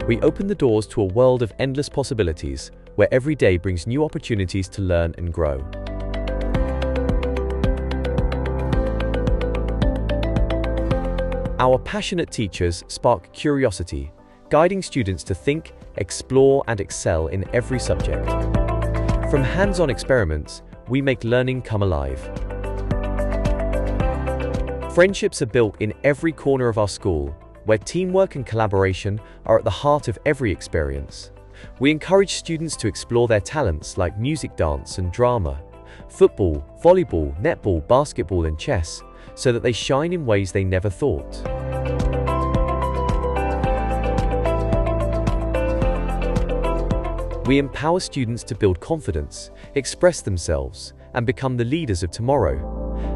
we open the doors to a world of endless possibilities, where every day brings new opportunities to learn and grow. Our passionate teachers spark curiosity, guiding students to think, explore, and excel in every subject. From hands-on experiments, we make learning come alive. Friendships are built in every corner of our school, where teamwork and collaboration are at the heart of every experience. We encourage students to explore their talents like music, dance, and drama, football, volleyball, netball, basketball, and chess, so that they shine in ways they never thought. We empower students to build confidence, express themselves, and become the leaders of tomorrow.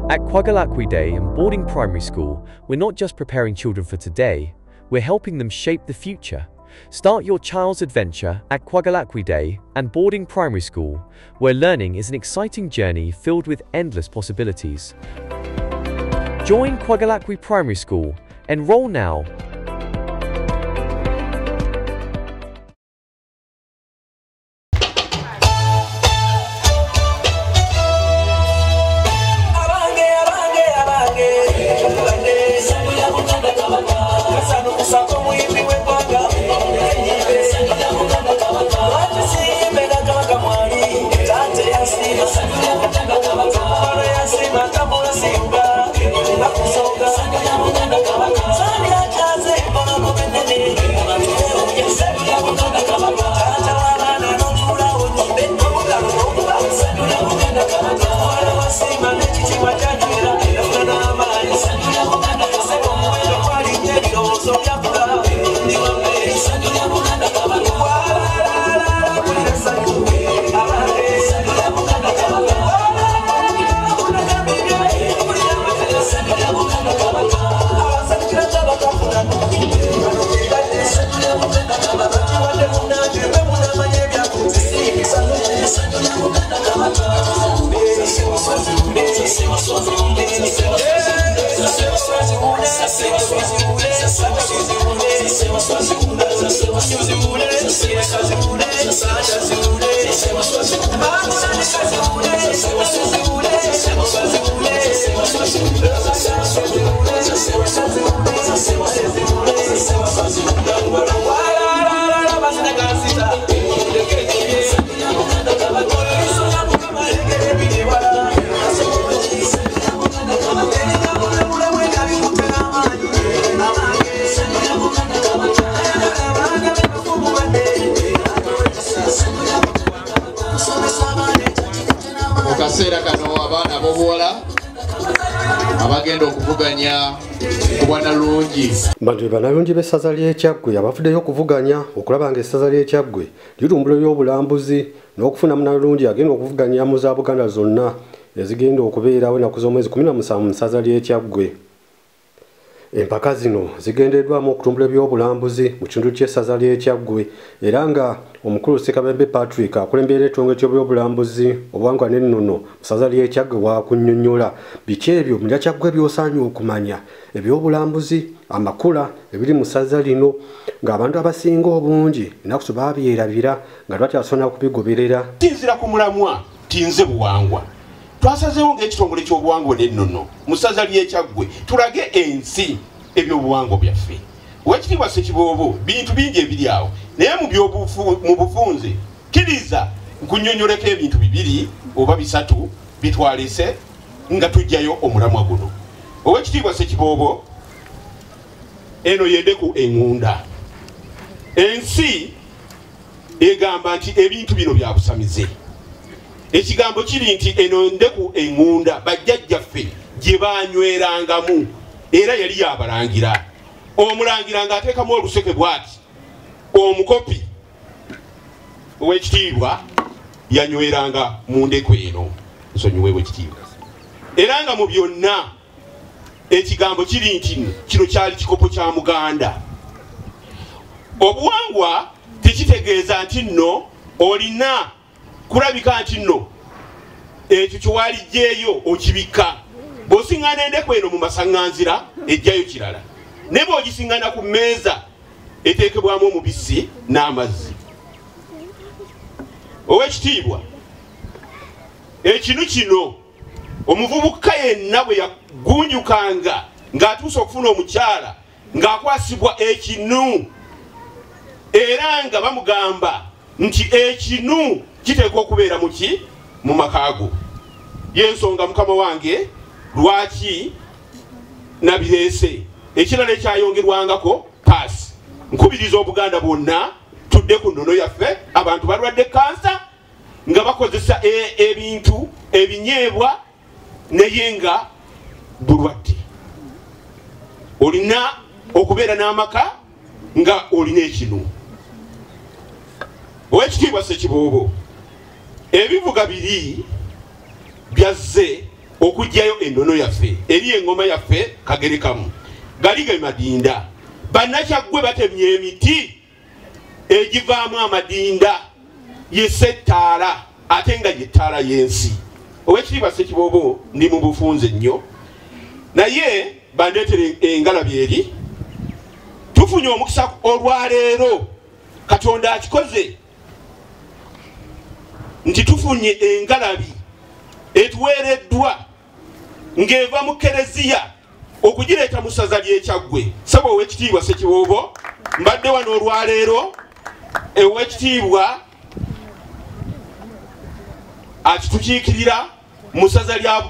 At Kwagalakwi Day and Boarding Primary School, we're not just preparing children for today, we're helping them shape the future. Start your child's adventure at Kwagalakwi Day and Boarding Primary School, where learning is an exciting journey filled with endless possibilities. Join Kwagalakwi Primary School. Enroll now. Kaseera kano abaana abobuwala abagenda okuvuganya obwanalungi bantu banalungi b'essaza ly'e Kyaggwe abafuddeyo okuvuganya okulaba ng'essaza ly'e Kyaggwe litumbula by'obulambuzi n'okufuna munalungi agenda okuvuganya mu za Buganda zonna ezigenda okubeerawo ennaku z'omwezi 17 mu ssaza ly'e Kyaggwe. Empaka zino zigendeddwamu okutumbula by'obulambuzi mu kitundu ky'essaza ly'e Kyaggwe era nga omukulu Ssekabembe Patrick akulembera ekitongole ky'ebyobulambuzi obuwangwa n'ennono mu ssaza ly'e Kyaggwe waakunnyonnyola biki ebyo mu Kyaggwe by'osaanye okumanya ebyobulambuzi amakula ebiri mu ssaza lino ng'abantu abasinga obungi ennaku baabyerabira nga twakyasona kubigoberera. Tinzira ku mulamwa tinze buwangwa twasazeewo ng'ekitongole ky'obuwangwa n'ennono mu ssaza ly'e Kyaggwe tulage ensi ebyobuwangwa byaffe. Oweekitiibwa Ssekiboobo bintu bingi ebiri awo naye mu bufunze kkiriza nkunnyonnyoleko ebintu 2 oba 3 bitwalise nga tujjayo omulamwa guno. Oweekitiibwa Ssekiboobo eno y'endeku eŋŋunda. Ensi egamba nti ebintu bino bya busamize. Ekigambo kiri nti eno ndeku eŋŋunda bajjajjaffe gye baanywerangamu era yali yabalangira. Omulangira ng'ateekamu oluseke bw'ati omukopi ow'ekitiibwa yanyweranga mu ndeku eno nsonyiweewo ekitiibwa. Era nga mu byonna ekigambo kiri nti kino kyali kikopo kya Muganda. Obuwangwa tekitegeeza nti nno olina kulabika nti nno ekyo kyewalijjeeyo okibikka. Bw'osiŋŋaana endeku eno mu masaŋŋanzira ejjayo kirala. Ne bw'ogisiŋŋaana ku mmeeza eteekebwamu omubisi n'amazzi. Owekitiibwa, ekinu kino omuvubuka yenna bwe yagunjukanga ng'atuuse okufuna omukyala ng'akwasibwa ekinu era nga bamugamba nti ekinu kiteekwa okubeera muki mu makaago. Yensonga mukama wange lwaki nabireese. Ekirala ekyayongerwangako paasi. Nkubiriza Obuganda bwonna tudde ku nnono yaffe, abantu balwadde kansa nga bakozesa ebintu ebinyeebwa naye nga bulwadde. Olina okubeera n'amaka nga olina ekinu. Owekitiibwa Ssekiboobo, ebivuga biri byazze okujjayo ennono yaffe eri engoma yaffe Kagerekamu. Gali ge madinda. Bannakyaggwe batemye emiti egivaamu amadinda yesettaala ate nga yettaala y'ensi. Owekitiibwa Ssekiboobo, ndi mu bufunze nnyo naye bandeetere engalabi eri. Tufunye omukisa olwaleero, Katonda akikoze nti tufunye engalabi etuweereddwa ng'eva mu Kereziya okugireeta mu ssaza ly'e Kyaggwe. Saba Owekitiibwa Ssekiboobo, mbadde wano olwaleero, Owekitiibwa akitukiikirira mu ssaza lya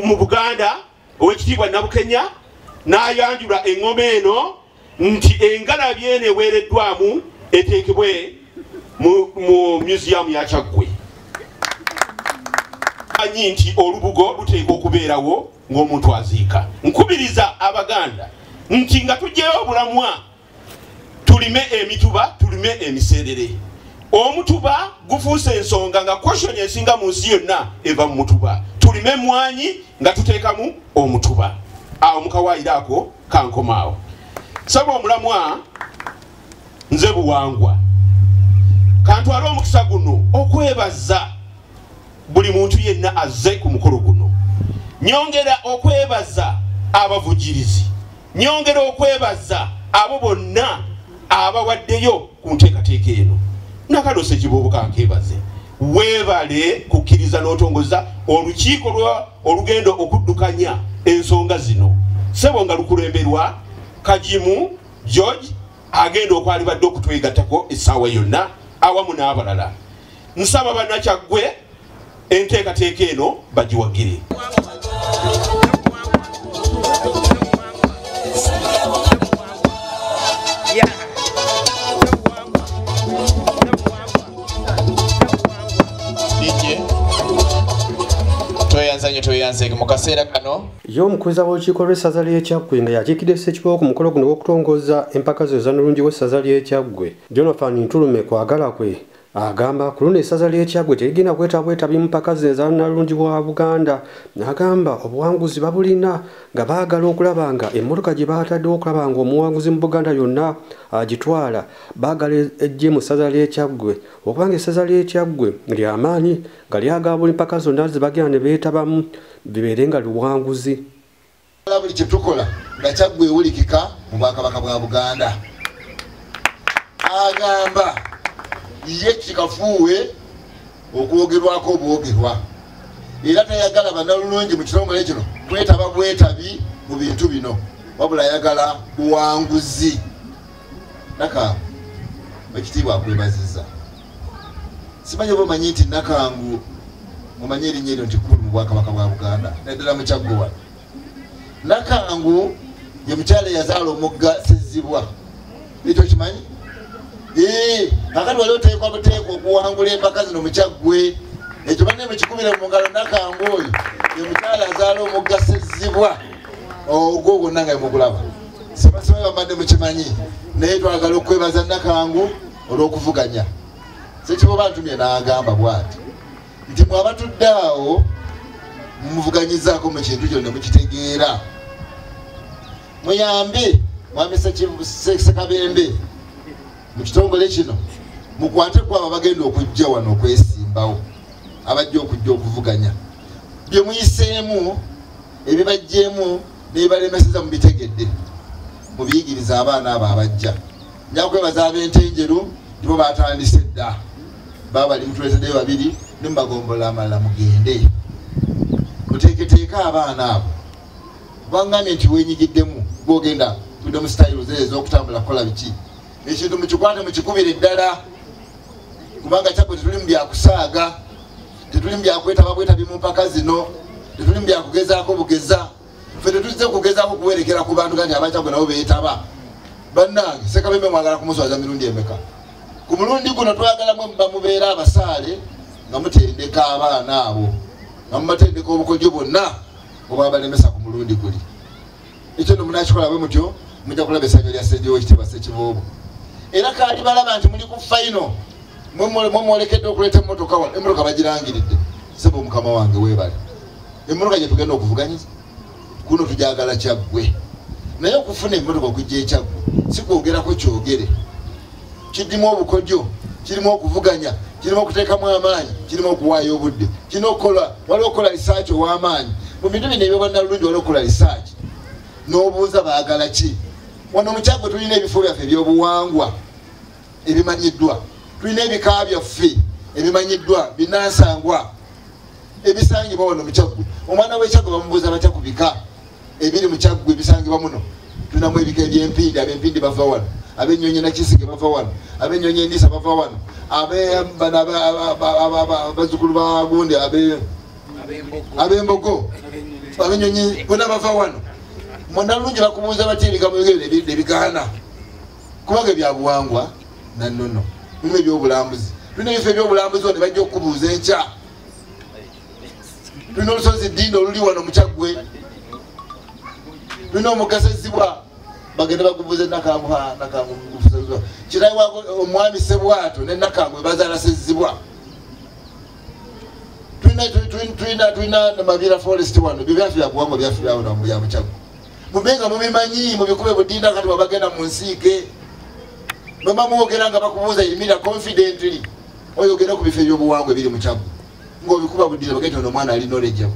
mu Buganda, Owekitiibwa Nabukenya n'ayanjula engoma eno nti engalabi eno eweereddwamu eteekebwe mu museum ya Kyaggwe. Anyi nti olubugo luteekwa okubeerawo ng'omuntu aziika. Nkubiriza Abaganda nti nga tujjeyo obulamwa tulime emituba, tulime emiserere. Omutuba gufuuse ensonga nga question esinga mu nsi yonna eva mu mutuba. Tulime emmwanyi nga tuteekamu omutuba. Awo mukawaayiro ako kankomaawo. Saba omulamwa, nze Buwangwa, kantwala omukisa guno okwebaza buli muntu yenna azze ku mukolo guno. Nyongera okwebaza abavujirizi, nyongera okwebaza abo bonna abawaddeyo ku nteekateeka eno. Nakano Ssekiboobo kankebaze. Weebale kukkiriza n'otongoza olukiiko olugendo okuddukanya ensonga zino. Ssebo nga lukulemberwa Kajimu George agenda okwalibadde okutwegattako essaawa yonna awamu n'abalala. Nsaba Bannakyaggwe enteekateeka eno bagiwagire. Toyanzeke mu kaseera kano y'omukuza w'olukiiko lw'essaza ly'e Kyaggwe nga yakiikidde Ssekiboobo ku mukolo guno gw'okutongoza empaka z'ezannulungi w'essaza ly'e Kyaggwe. Jonathan Ntulume kwagala kwe agamba ku luno essaza ly'e Kyaggwe terigenda bwetabi mu mpaka z'ezannulungi bwa Buganda. N'agamba obuwanguzi babulina nga baagala okulaba nga emmotoka gye baataddewo okulaba nga omuwanguzi mu Buganda yonna agitwala baagala ejje mu ssaza ly'e Kyaggwe okubanga essaza ly'e Kyaggwe ly'amaanyi nga lyagala buli mpaka zonna zibagenda ne beetabamu bibeere nga luwanguzi. Buli kye tukola nga Kyaggwe ewulikika mu Bwakabaka bwa Buganda. Agamba ye kikafuuwe okwogerwako obwogerwa era tayagala bannalulungi mu kitongole kino kwetaba bwetabi mu bintu bino wabula ayagala buwanguzi. Nakangu ekitiibwa akwebaziza. Simanyi oba omanyi nti Nakangu mumanyi erinnya eryo nti kkulu mu Bwakabaka bwa Buganda naddala mu Kyaggwe wano. Nakangu ye mukyala eyazaala omugga Sezibwa. Ekyo kimanyi? Kakati wali oteekwa buteekwa okuwangula empaka zino mu Kyaggwe. Ekyo banne mukikubire mu ngalo. Nakangu oyo ye mukyala azaala omugga Sezibwa. Ogwo gwonna nga yemugulaba. Simanyi bambadde mukimanyi naye twagala okwebaza Nakangu olw'okuvuganya. Ssekiboobo antumye n'agamba bw'ati nti mwe abatudde awo mumuvuganyizaako mu kintu kyonna mukitegeera. Muyambe Mwami Ssekabembe mu kitongole kino mukwate ku abo abagenda okujja wano okwesimbawo abajja okujja okuvuganya. Bye muyiseemu ebibajjeemu n'ebalemeseza mubitegedde mubiyigiriza abaana abo abajja Nyakwebaza ab'Entenjeru nibo batandise dda. Baba limutuletedde babiri nimbagombola amala mugende. Muteeketeeka abaana abo. Bangambye nti wenyigiddemu bw'ogenda tudde mu sitayiro ez'okutambula kukola biki. Ekintu mukikwate mukikubire ddala. Kubanga Kyaggwe tetuli mu byakusaaga. Tetuli mu byakwetaba bwetabi mu mpaka zino. Tetuli mu byakugezaako bugeza. Ffe tetuzze kugezaako kuwerekera ku bantu nti abaKyaggwe nabo beetaba. Bannange Ssekabembe mwagala kumuswaza mirundi emeka. Ku mulundi guno twagala bamubeera abasaale nga mutendeka abaana abo. Nga mubatendeka obukodyo bwonna obwabalemesa ku mulundi guli. Ekyo nno munakikola bwe mutyo mujja kulaba essanyu lya Ssejjowa Ekitiibwa Ssekiboobo. Era kaali balaba nti muli ku fayino mwemolekedde okuleeta emmotoka wano. Emmotoka bagirangiridde. Ssebo mukama wange weebale. Emmotoka gye tugenda okuvuganyiza kuno tujagala Kyaggwe. Naye okufuna emmotoka okujja eKyaggwe si kwogerako kyogere. Kidimu obukodyo, kirimu okuvuganya, kirimu okuteekamu amaanyi, kirimu okuwaayo obudde, kirina okukola waliwo okukola risaaki ow'amaanyi. Mu bintu bino ebyobwannalulungi waliwo okukola risaaki n'obuuza baagala ki. Wano mu Kyaggwe tulina ebifo byaffe ebyobuwangwa ebimanyiddwa, tulina ebika byaffe ebimanyiddwa binansangwa ebisangibwa wano mu Kyaggwe. Omwana w'eKyaggwe bamubuuza batya ku bika ebiri mu Kyaggwe ebisangibwa muno. Tulinamu ebika eby'empindi, ab'empindi bava wano, ab'ennyonyi Nakisige bava wano, ab'ennyonyi Endisa bava wano, abazzukulu ba Gundi ab'Embogo, ab'ennyonyi bonna bava wano. Munnalulungi bakubuuza batya ebigambo ebigaana kubanga ebyabuwangwa nannono. Tulina ebyobulambuzi, tulina ebifo ebyobulambuzi ne bajja okukubuuza enkya. Tulina olusozi Ddindo oluli wano mu Kyaggwe. Tulina omugasezibwa bagenda bakubuuza Nakanguha kirayi wako omwami Ssebwato ne Nakangwe bazaala Sezibwa. Tulina Mabira Forest wano byo byaffe byabuwangwa byaffe byawona mu Kyaggwe. Mubenga mubimanyi mubikube Budinda kati wabagenda mu Nsiike. Bama mwogera nga bakubuuza yimira confidently oyogera ku bifo ebyobuwangwa ebiri mu Kyaggwe. Ng'obikuba Budinda bagenda ono omwana ali knowledge.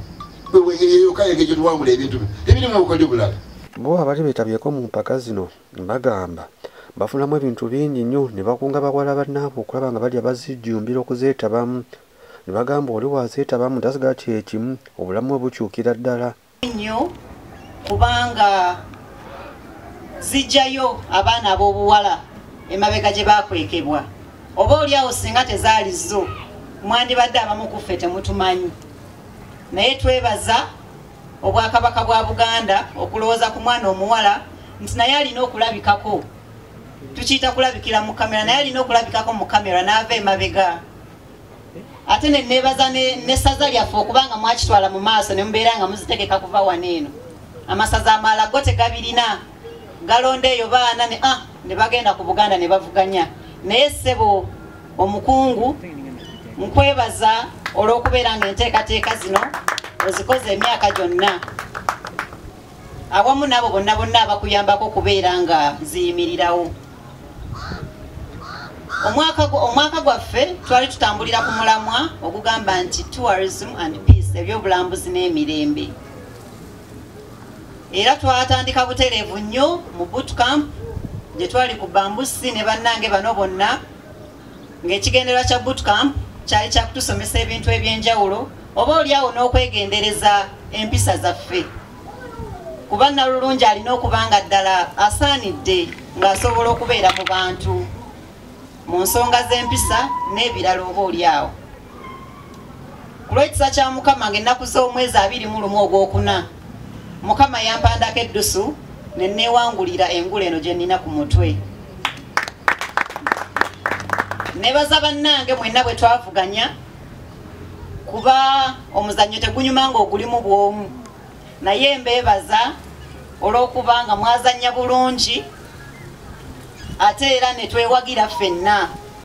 Okayegeje tuwangula ebintu ebiri mu bukodyo bulala. Bo abali beetabyeko mu mpaka zino bagamba bafunamu ebintu bingi nnyo ne bakunga bawala bannaabwe okulaba nga balya bazijjumbira okuzeetabamu. Ne bagamba oli wazeetabamu tasigala kyekimu obulamu bwe bukyukira ddala nnyo kubanga zijjayo abaana ab'obuwala emabega gye bakwekebwa. Oba oliawo singa tezaali zo mwandibadde abamu ku ffe temutumanyi. Naye twebaza Obwakabaka bwa Buganda okulowooza ku mwana omuwala nti naye alina okulabikako. Tukiyita kulabikira mu kamera, naye alina okulabikako mu kamera n'ava emabega. Ate ne neebaza n'essaza lyaffe okubanga mwakitwala mu maaso ne mubeera nga muzitegeka kuva wano eno. Amasaza amalala go tegabirina galonda eyo baana ne bagenda ku Buganda ne bavuganya. Naye ssebo omukungu nkwebaza olw'okubeera nga enteekateeka zino ozikoze emyaka gyonna awamu nabo bonna abakuyambako okubeera nga ziyimirirawo. Omwaka gwaffe twali tutambulira ku mulamwa ogugamba nti tourism and peace, ebyobulambuzi n'emirembe. Era twatandika butereevu nnyo mu bootcamp gye twali ku Bambusi ne bannange bano bonna, ng'ekigendererwa kya bootcamp kyali kyakutusomesa ebintu eby'enjawulo oba oliawo n'okwegendereza empisa zaffe. Kuba Nalulungi alina okuba nga ddala asaanidde ng'asobola okubeera mu bantu mu nsonga z'empisa n'ebirala oba oliawo. Ku lw'ekisa kya Mukama ng'ennaku z'omwezi 21 ogwokuna, Mukama yampandako eddusu ne neewangulira engule eno gye nnina ku mutwe. Nebaza bannange mwenna bwe twavuganya kuba omuzannyo tegunyuma ng'ogulimu bw'omu, naye mbeebaza olw'okuba nga mwazannya bulungi ate era ne twewagira ffenna